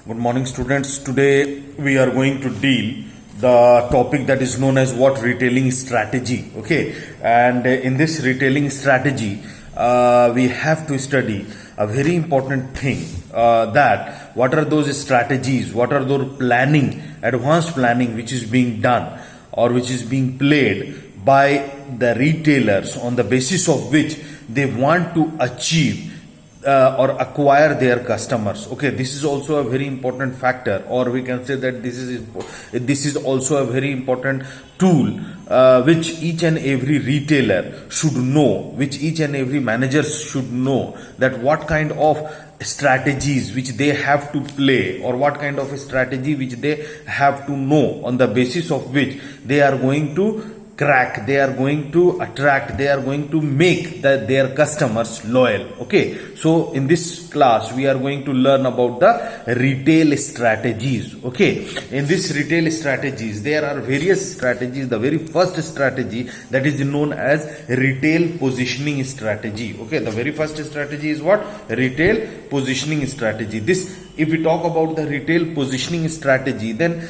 Good morning, students. Today we are going to deal the topic that is known as what retailing strategy. Okay, and in this retailing strategy, we have to study a very important thing, that what are those strategies, what are those planning, advanced planning which is being done or which is being played by the retailers on the basis of which they want to achieve or acquire their customers. Okay, this is also a very important factor, or we can say that this is also a very important tool which each and every retailer should know, which each and every manager should know, that what kind of strategies which they have to play, or what kind of a strategy which they have to know, on the basis of which they are going to crack, they are going to attract, they are going to make their customers loyal. Okay, so in this class we are going to learn about the retail strategies. Okay, in this retail strategies there are various strategies. The very first strategy, that is known as retail positioning strategy. Okay, the very first strategy is what? Retail positioning strategy. This, if we talk about the retail positioning strategy, then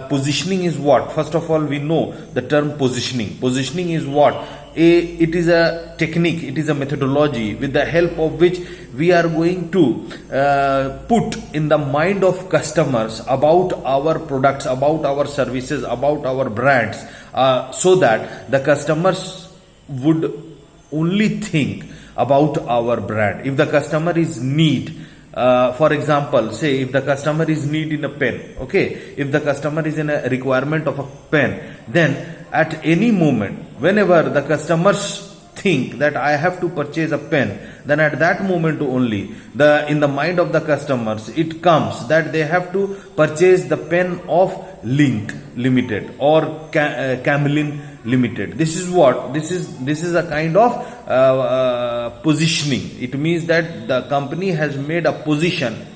positioning is what? First of all, we know the term positioning. Positioning is what? It is a technique, it is a methodology with the help of which we are going to put in the mind of customers about our products, about our services, about our brands, so that the customers would only think about our brand. If the customer is need, for example, say if the customer is need in a pen, okay, if the customer is in a requirement of a pen, then at any moment, whenever the customers think that I have to purchase a pen, then at that moment only, in the mind of the customers, it comes that they have to purchase the pen of Link Limited or Camlin Limited. This is what? This is a kind of positioning. It means that the company has made a position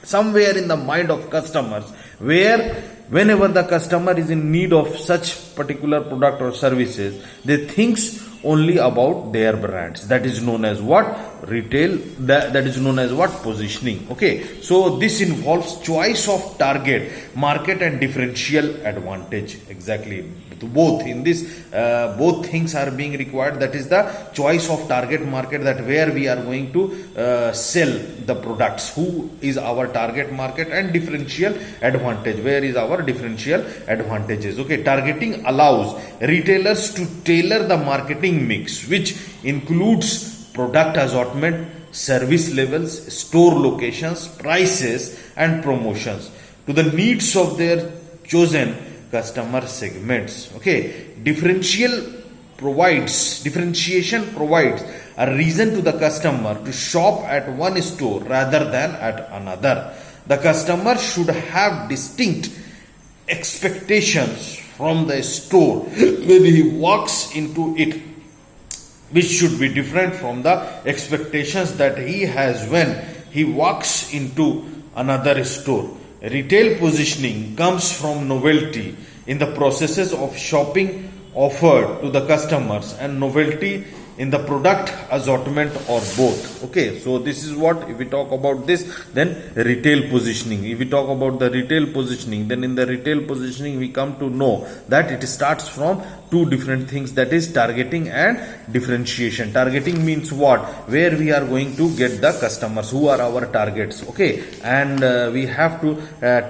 somewhere in the mind of customers, where whenever the customer is in need of such particular product or services, they thinks only about their brands. That is known as what? Retail. That is known as what? Positioning. Okay, so this involves choice of target market and differential advantage. Exactly, both in this both things are being required. That is the choice of target market, that where we are going to sell the products, who is our target market, and differential advantage, where is our differential advantages. Okay, targeting allows retailers to tailor the marketing mix, which includes product assortment, service levels, store locations, prices and promotions to the needs of their chosen customer segments. Okay, differentiation provides a reason to the customer to shop at one store rather than at another. The customer should have distinct expectations from the store when he walks into it, which should be different from the expectations that he has when he walks into another store. Retail positioning comes from novelty in the processes of shopping offered to the customers and novelty in the product assortment, or both. Okay, so this is what, if we talk about this, then retail positioning. If we talk about the retail positioning, then in the retail positioning we come to know that it starts from two different things, that is targeting and differentiation. Targeting means what? Where we are going to get the customers, who are our targets. Okay, and we have to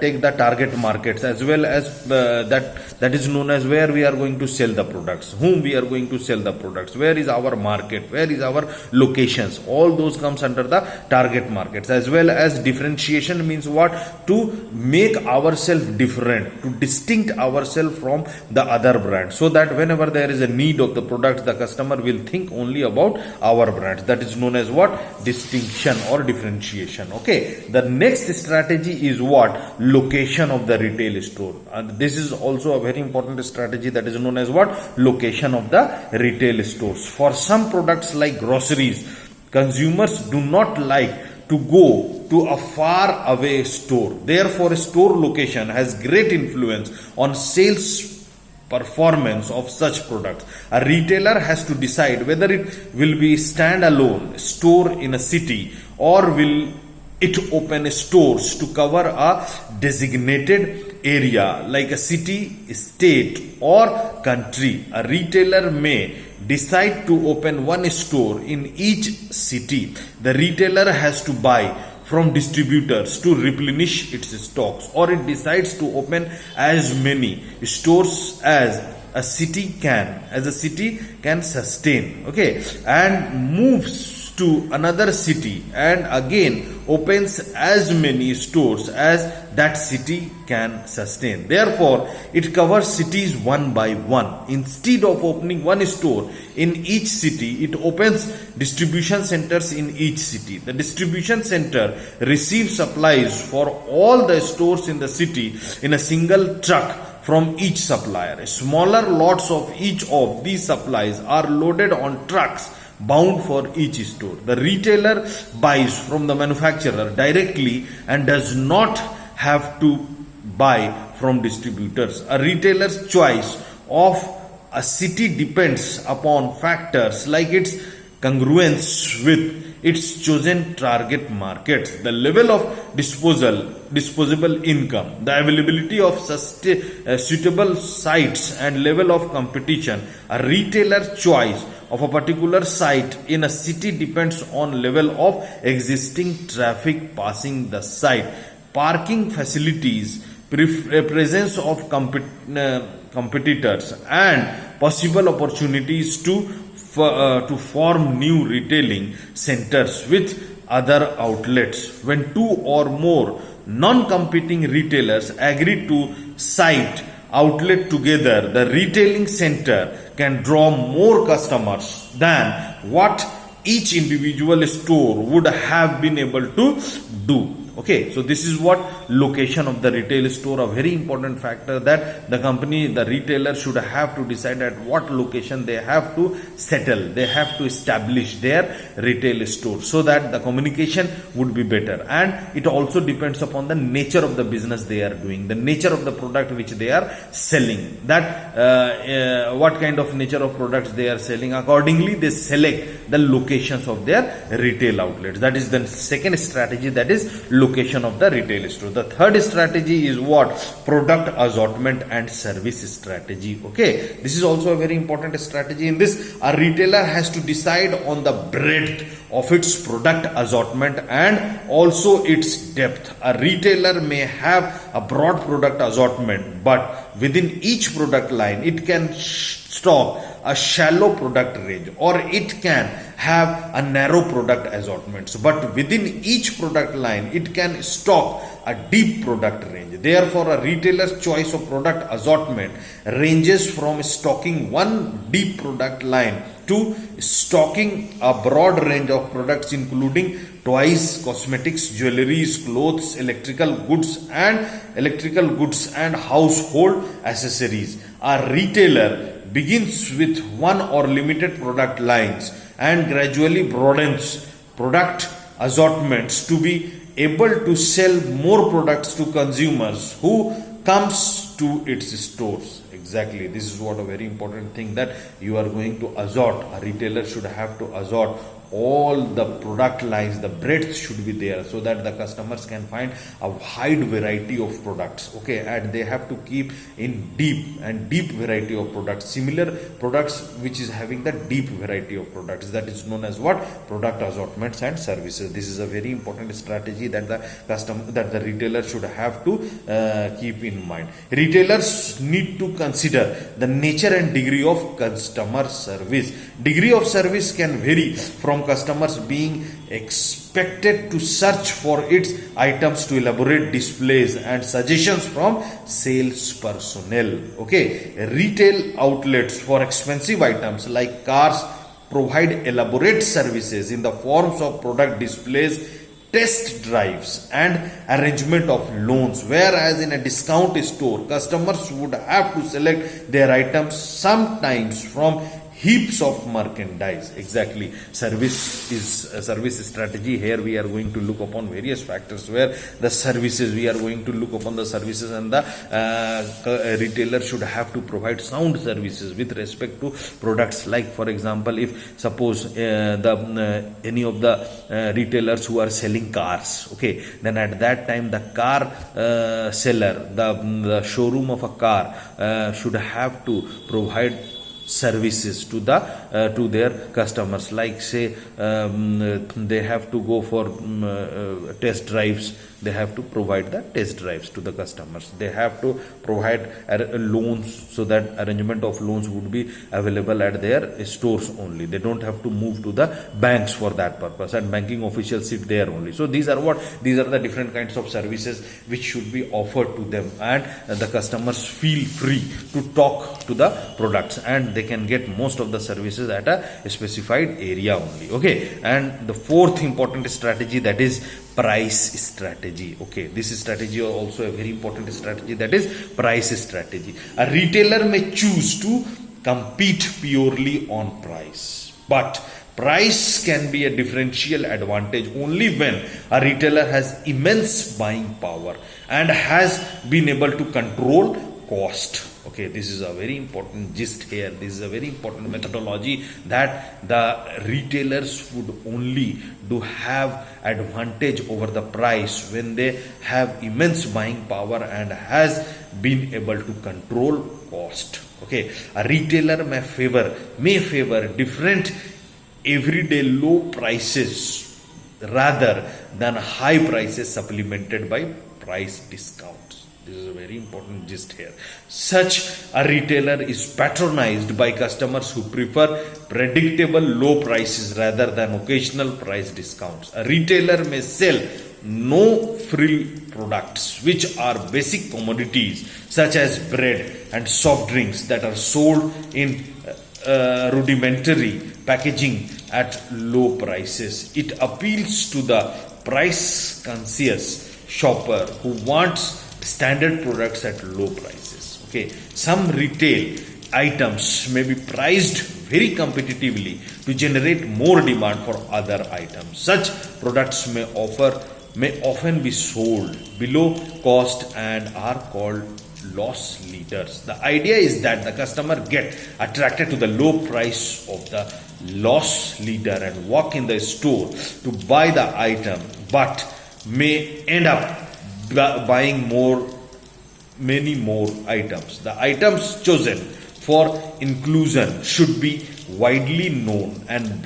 take the target markets, as well as that is known as where we are going to sell the products, whom we are going to sell the products, where is our market, where is our locations. All those comes under the target markets. As well as differentiation means what? To make ourselves different, to distinct ourselves from the other brand, so that whenever there is a need of the product, the customer will think only about our brand. That is known as what? Distinction or differentiation. Okay, the next strategy is what? Location of the retail store. And this is also a very important strategy, that is known as what? Location of the retail stores. For some products like groceries, consumers do not like to go to a far away store. Therefore, store location has great influence on sales performance of such products. A retailer has to decide whether it will be standalone store in a city, or will it open stores to cover a designated area like a city, state, or country. A retailer may decide to open one store in each city. The retailer has to buy from distributors to replenish its stocks, or it decides to open as many stores as a city can sustain, okay, and moves to another city and again opens as many stores as that city can sustain. Therefore, it covers cities one by one. Instead of opening one store in each city, it opens distribution centers in each city. The distribution center receives supplies for all the stores in the city in a single truck from each supplier. Smaller lots of each of these supplies are loaded on trucks bound for each store. The retailer buys from the manufacturer directly and does not have to buy from distributors. A retailer's choice of a city depends upon factors like its congruence with its chosen target markets, the level of disposable income, the availability of suitable sites, and level of competition. A retailer's choice of a particular site in a city depends on level of existing traffic passing the site, parking facilities, presence of competitors, and possible opportunities to form new retailing centers with other outlets. When two or more non-competing retailers agree to site outlet together, the retailing center can draw more customers than what each individual store would have been able to do. Okay, so this is what location of the retail store, a very important factor that the retailer should have to decide at what location they have to settle, they have to establish their retail store so that the communication would be better. And it also depends upon the nature of the business they are doing, the nature of the product which they are selling, that what kind of nature of products they are selling. Accordingly, they select the locations of their retail outlets. That is the second strategy, that is location of the retail store. The third strategy is what? Product assortment and service strategy. Okay, this is also a very important strategy. In this, a retailer has to decide on the breadth of its product assortment and also its depth. A retailer may have a broad product assortment, but within each product line it can stock a shallow product range, or it can have a narrow product assortment. But within each product line it can stock a deep product range. Therefore, a retailer's choice of product assortment ranges from stocking one deep product line to stocking a broad range of products including toys, cosmetics, jewelries, clothes, electrical goods and household accessories. A retailer begins with one or limited product lines and gradually broadens product assortments to be able to sell more products to consumers who comes to its stores. Exactly, this is what a very important thing that you are going to assort. A retailer should have to assort all the product lines, the breadth should be there so that the customers can find a wide variety of products. Okay, and they have to keep in deep variety of products, similar products which is having the deep variety of products. That is known as what? Product assortments and services. This is a very important strategy that the retailer should have to keep in mind. Retailers need to consider the nature and degree of customer service. Degree of service can vary from customers being expected to search for its items to elaborate displays and suggestions from sales personnel. Okay, retail outlets for expensive items like cars provide elaborate services in the forms of product displays, test drives and arrangement of loans, whereas in a discount store customers would have to select their items sometimes from heaps of merchandise. Exactly, service strategy. Here we are going to look upon various factors where the services, we are going to look upon the services, and the retailer should have to provide sound services with respect to products. Like for example, if suppose any of the retailers who are selling cars, okay, then at that time the car seller, the showroom of a car should have to provide services to their customers. Like say they have to go for test drives, they have to provide the test drives to the customers. They have to provide loans, so that arrangement of loans would be available at their stores only. They don't have to move to the banks for that purpose, and banking officials sit there only. So these are the different kinds of services which should be offered to them, and the customers feel free to talk to the products, and they can get most of the services at a specified area only. Okay, and the fourth important strategy, that is price strategy. Okay, this strategy is also a very important strategy, that is price strategy. A retailer may choose to compete purely on price, but price can be a differential advantage only when a retailer has immense buying power and has been able to control cost. Okay, this is a very important gist here. This is a very important methodology, that the retailers would only do have advantage over the price when they have immense buying power and has been able to control cost. Okay, a retailer may favor different everyday low prices rather than high prices supplemented by price discounts. This is a very important gist here. Such a retailer is patronized by customers who prefer predictable low prices rather than occasional price discounts. A retailer may sell no frill products, which are basic commodities such as bread and soft drinks that are sold in rudimentary packaging at low prices. It appeals to the price conscious shopper who wants standard products at low prices. Okay, some retail items may be priced very competitively to generate more demand for other items. Such products may often be sold below cost and are called loss leaders. The idea is that the customer get attracted to the low price of the loss leader and walk in the store to buy the item, but may end up buying many more items. The items chosen for inclusion should be widely known and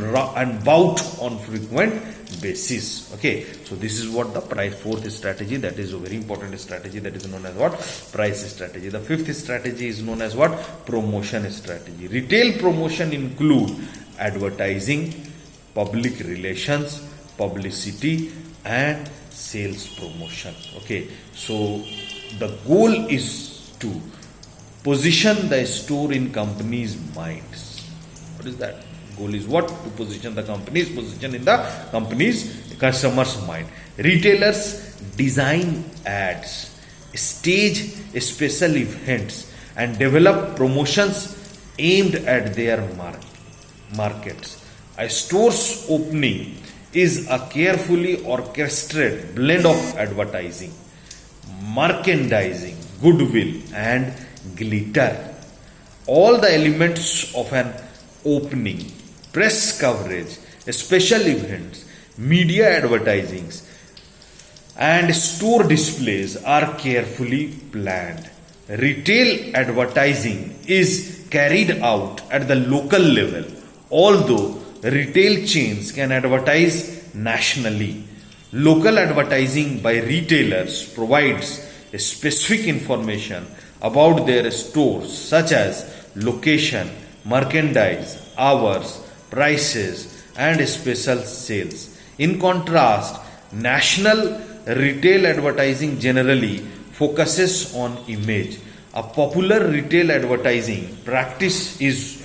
bought on frequent basis. Okay, so this is what the fourth strategy, that is a very important strategy, that is known as what? Price strategy. The fifth strategy is known as what? Promotion strategy. Retail promotion include advertising, public relations, publicity, and sales promotion. Okay, so the goal is to position the store in company's minds. What is that? Goal is what? To position the company's position in the company's customer's mind. Retailers design ads, stage special events, and develop promotions aimed at their markets. A store's opening is a carefully orchestrated blend of advertising, merchandising, goodwill, and glitter. All the elements of an opening, press coverage, special events, media advertisings, and store displays are carefully planned. Retail advertising is carried out at the local level, although retail chains can advertise nationally. Local advertising by retailers provides specific information about their stores, such as location, merchandise, hours, prices, and special sales. In contrast, national retail advertising generally focuses on image. A popular retail advertising practice is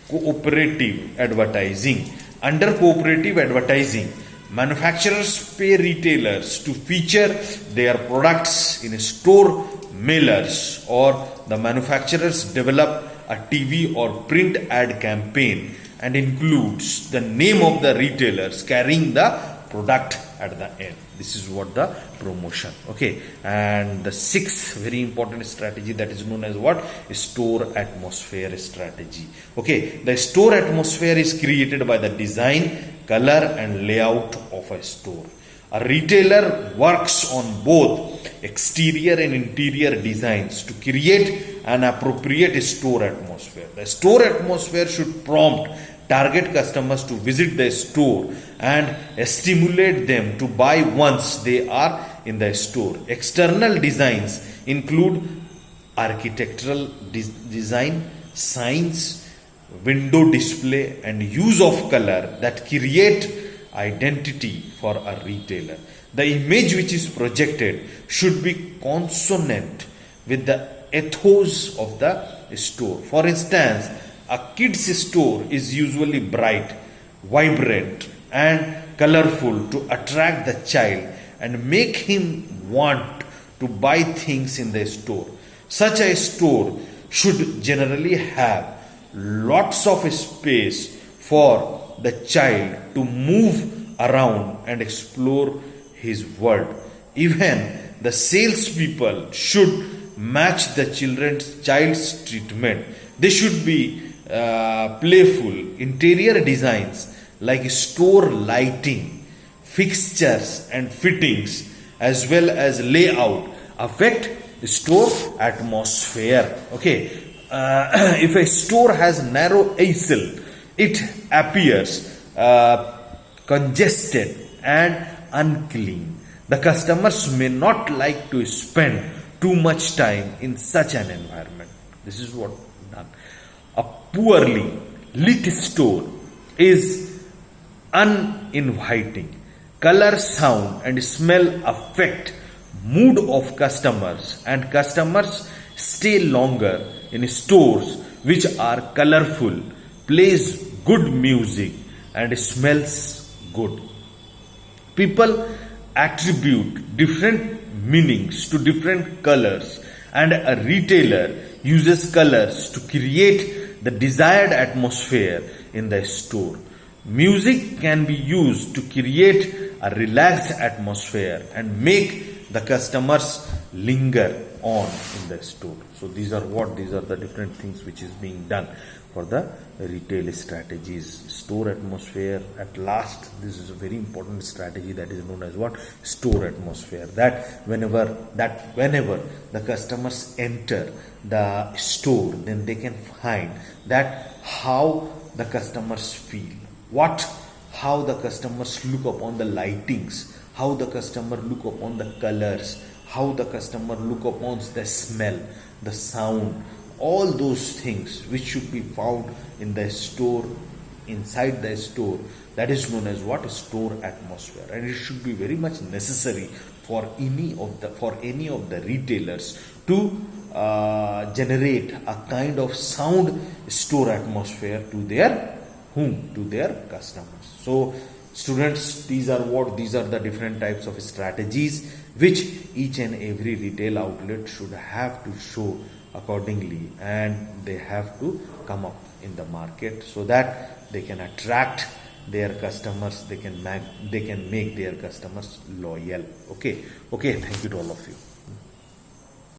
cooperative advertising. Under cooperative advertising, manufacturers pay retailers to feature their products in store mailers, or the manufacturers develop a TV or print ad campaign and includes the name of the retailers carrying the product at the end. This is what the promotion. Okay, and the sixth very important strategy, that is known as what? Store atmosphere strategy. Okay, the store atmosphere is created by the design, color and layout of a store. A retailer works on both exterior and interior designs to create an appropriate store atmosphere. The store atmosphere should prompt target customers to visit the store and stimulate them to buy once they are in the store. External designs include architectural design, signs, window display and use of color that create identity for a retailer. The image which is projected should be consonant with the ethos of the store. For instance, a kid's store is usually bright, vibrant and colorful to attract the child and make him want to buy things in the store. Such a store should generally have lots of space for the child to move around and explore his world. Even the salespeople should match the child's treatment. They should be playful. Interior designs like store lighting, fixtures and fittings as well as layout affect store atmosphere. Okay, if a store has narrow aisle, it appears congested and unclean. The customers may not like to spend too much time in such an environment. This is what done. A poorly lit store is uninviting. Color, sound and smell affect mood of customers, and customers stay longer in stores which are colorful, plays good music and smells good. People attribute different meanings to different colors, and a retailer uses colors to create the desired atmosphere in the store. Music can be used to create a relaxed atmosphere and make the customers linger on in the store. So these are the different things which is being done for the retail strategies. Store atmosphere, at last, this is a very important strategy that is known as what? Store atmosphere. That whenever the customers enter the store, then they can find that how the customers feel, how the customers look upon the lightings, how the customer look upon the colors, how the customer look upon the smell, the sound, all those things which should be found in the store, inside the store. That is known as what? Store atmosphere. And it should be very much necessary for any of the retailers to generate a kind of sound store atmosphere to their customers. So students, these are the different types of strategies which each and every retail outlet should have to show accordingly, and they have to come up in the market so that they can attract their customers, they can make their customers loyal. Okay, thank you to all of you.